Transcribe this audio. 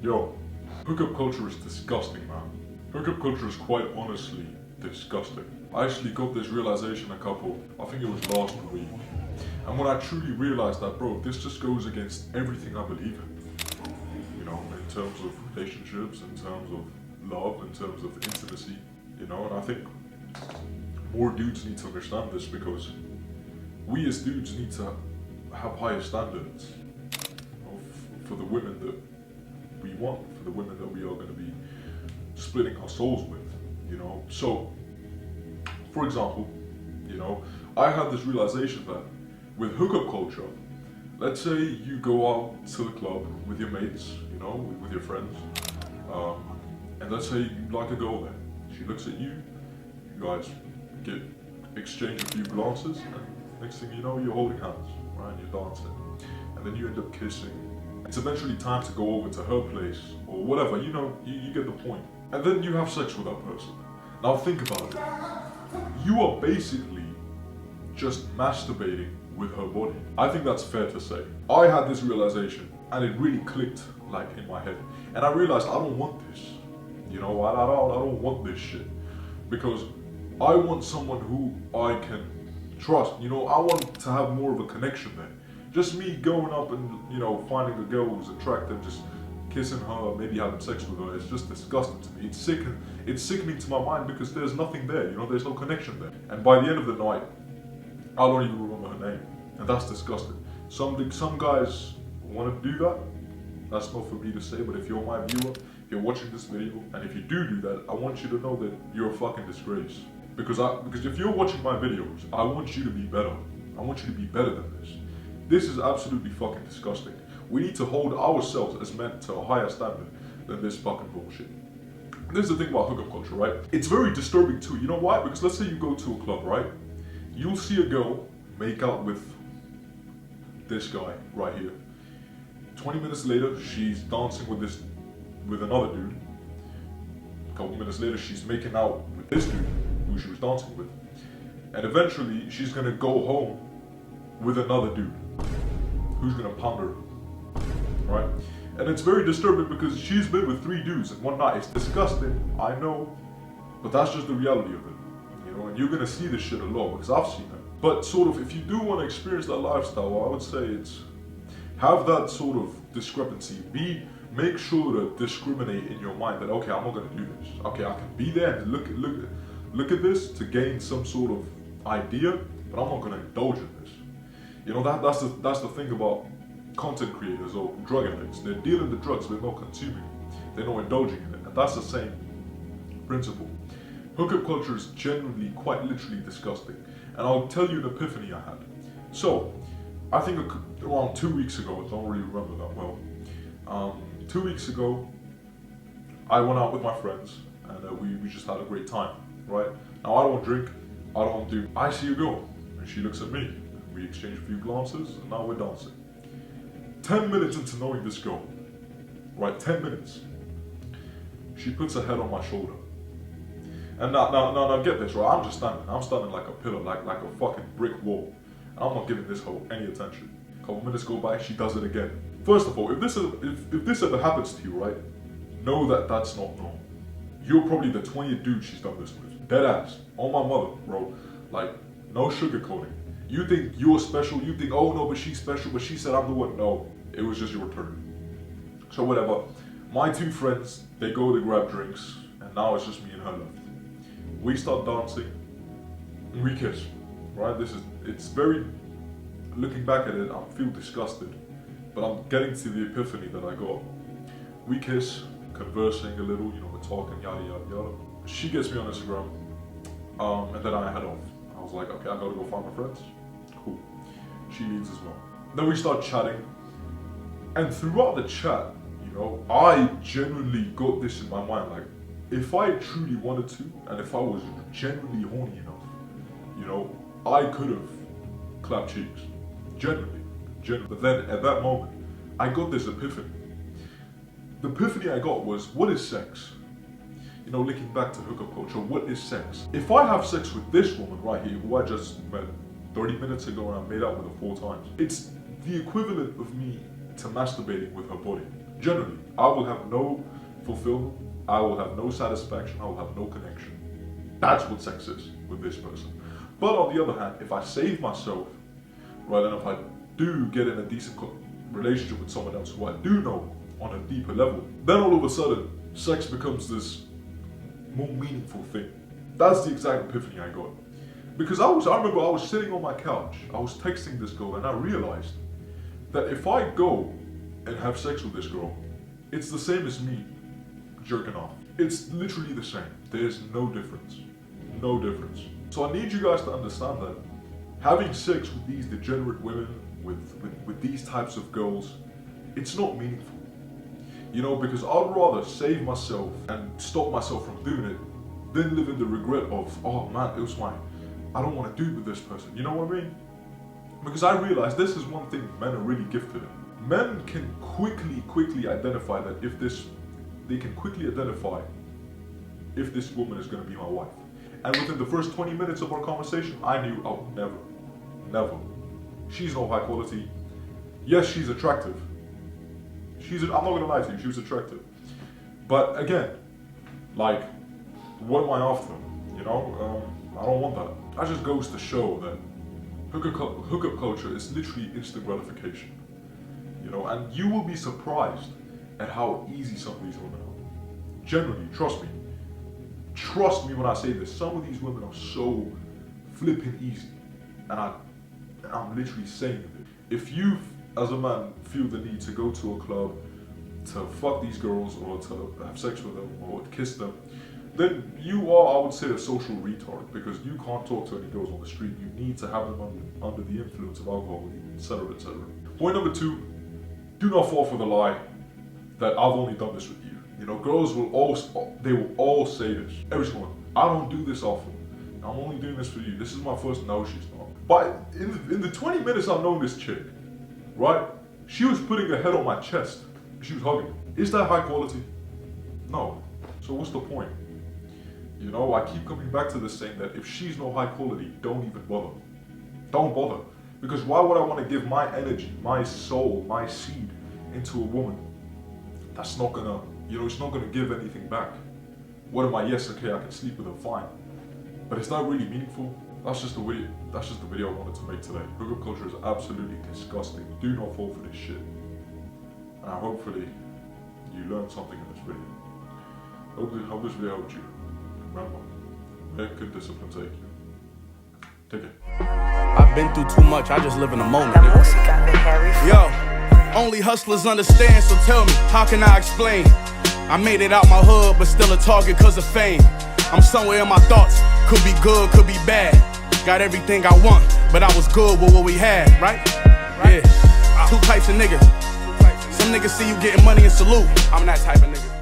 Yo, hookup culture is disgusting, man. Hookup culture is quite honestly disgusting. I actually got this realization I think it was last week. And when I truly realized that, bro, this just goes against everything I believe in. You know, in terms of relationships, in terms of love, in terms of intimacy, you know, and I think more dudes need to understand this because we as dudes need to have higher standards for the women that we want, for the women that we are going to be splitting our souls with, you know. So, for example, you know, I had this realization that with hookup culture, let's say you go out to the club with your mates, you know, with your friends, and let's say you like a girl there. She looks at you, you guys exchange a few glances, and next thing you know, you're holding hands, right, and you're dancing, and then you end up kissing. It's eventually time to go over to her place, or whatever, you know, you get the point. And then you have sex with that person. Now think about it. You are basically just masturbating with her body. I think that's fair to say. I had this realization, and it really clicked, like, in my head. And I realized I don't want this. You know, I don't want this shit. Because I want someone who I can trust. You know, I want to have more of a connection there. Just me going up and, you know, finding a girl who's attractive, just kissing her, maybe having sex with her, it's just disgusting to me. It's sickening to my mind because there's nothing there, you know, there's no connection there. And by the end of the night, I don't even remember her name. And that's disgusting. Some guys want to do that. That's not for me to say, but if you're my viewer, if you're watching this video, and if you do that, I want you to know that you're a fucking disgrace. Because if you're watching my videos, I want you to be better. I want you to be better than this. This is absolutely fucking disgusting. We need to hold ourselves as men to a higher standard than this fucking bullshit. This is the thing about hookup culture, right? It's very disturbing too. You know why? Because let's say you go to a club, right? You'll see a girl make out with this guy right here. 20 minutes later, she's dancing with another dude. A couple minutes later, she's making out with this dude who she was dancing with. And eventually, she's gonna go home with another dude who's gonna pound her, right? And it's very disturbing because she's been with 3 dudes in one night. It's disgusting, I know, but that's just the reality of it, you know. And you're gonna see this shit a lot because I've seen it. But sort of, if you do want to experience that lifestyle, I would say it's have that sort of discrepancy. Make sure to discriminate in your mind that, okay, I'm not gonna do this. Okay, I can be there and look at this to gain some sort of idea, but I'm not gonna indulge in this. You know, that's the thing about content creators or drug addicts. They're dealing the drugs, but they're not consuming it. They're not indulging in it. And that's the same principle. Hookup culture is genuinely, quite literally disgusting. And I'll tell you an epiphany I had. So, I think around 2 weeks ago, I don't really remember that well. 2 weeks ago, I went out with my friends and we just had a great time, right? Now I don't drink, I see a girl and she looks at me. We exchange a few glances and now we're dancing. 10 minutes into knowing this girl, right, 10 minutes, she puts her head on my shoulder. And now get this, right, I'm standing like a pillar, like a fucking brick wall. I'm not giving this hoe any attention. A couple minutes go by, she does it again. First of all, if this ever happens to you, right, know that that's not normal. You're probably the 20th dude she's done this with. Dead ass. On my mother, bro. Like, no sugarcoating. You think you're special, you think, oh no, but she's special, but she said I'm the one. No, it was just your turn. So whatever. My 2 friends, they go to grab drinks, and now it's just me and her left. We start dancing, and we kiss, right? It's very, looking back at it, I feel disgusted, but I'm getting to the epiphany that I got. We kiss, conversing a little, you know, we're talking, yada, yada, yada. She gets me on Instagram, and then I head off. I was like, okay, I gotta go find my friends. Cool. She leaves as well. Then we start chatting, and throughout the chat, you know, I genuinely got this in my mind, like, if I truly wanted to, and if I was genuinely horny enough, you know, I could have clapped cheeks. Genuinely. But then at that moment, I got this epiphany. The epiphany I got was, what is sex? You know, looking back to hookup culture, what is sex? If I have sex with this woman right here, who I just met 30 minutes ago and I made out with her 4 times, it's the equivalent of me to masturbating with her body. Generally, I will have no fulfillment, I will have no satisfaction, I will have no connection. That's what sex is with this person. But on the other hand, if I save myself, right, and if I do get in a decent relationship with someone else who I do know on a deeper level, then all of a sudden, sex becomes this more meaningful thing. That's the exact epiphany I got. Because I remember I was sitting on my couch, I was texting this girl, and I realized that if I go and have sex with this girl, it's the same as me jerking off. It's literally the same. There's no difference. No difference. So I need you guys to understand that having sex with these degenerate women, with these types of girls, it's not meaningful. You know, because I'd rather save myself and stop myself from doing it than live in the regret of, oh man, I don't want to do it with this person. You know what I mean? Because I realize this is one thing men are really gifted in. Men can quickly identify that they can quickly identify if this woman is going to be my wife. And within the first 20 minutes of our conversation, I knew I would never. She's no high quality. Yes, she's attractive. I'm not going to lie to you, she was attractive. But again, like, what am I after? You know, I don't want that. That just goes to show that hookup culture is literally instant gratification. You know, and you will be surprised at how easy some of these women are. Generally, trust me. Trust me when I say this, some of these women are so flipping easy. And I'm literally saying it. If you, as a man, feel the need to go to a club, to fuck these girls, or to have sex with them, or to kiss them, then you are, I would say, a social retard, because you can't talk to any girls on the street. You need to have them under the influence of alcohol, etc., etc. Point number 2, do not fall for the lie that I've only done this with you. You know, girls will all say this. Every single one. I don't do this often. I'm only doing this for you. This is my first. No, she's not. But in the 20 minutes I've known this chick, right? She was putting her head on my chest. She was hugging me. Is that high quality? No. So what's the point? You know, I keep coming back to this, saying that if she's no high quality, don't even bother. Don't bother. Because why would I want to give my energy, my soul, my seed into a woman that's not gonna, you know, it's not gonna give anything back? What am I? Yes, okay, I can sleep with her, fine. But is that really meaningful? That's just the video I wanted to make today. Hookup culture is absolutely disgusting. Do not fall for this shit. And hopefully you learned something in this video. Hope this video helped you. Remember, where could discipline take you? Take it. I've been through too much, I just live in the moment. Yo, only hustlers understand, so tell me, how can I explain? I made it out my hood, but still a target cause of fame. I'm somewhere in my thoughts, could be good, could be bad. Got everything I want, but I was good with what we had, right? Yeah, two types of niggas. Some niggas see you getting money and salute. I'm that type of nigga.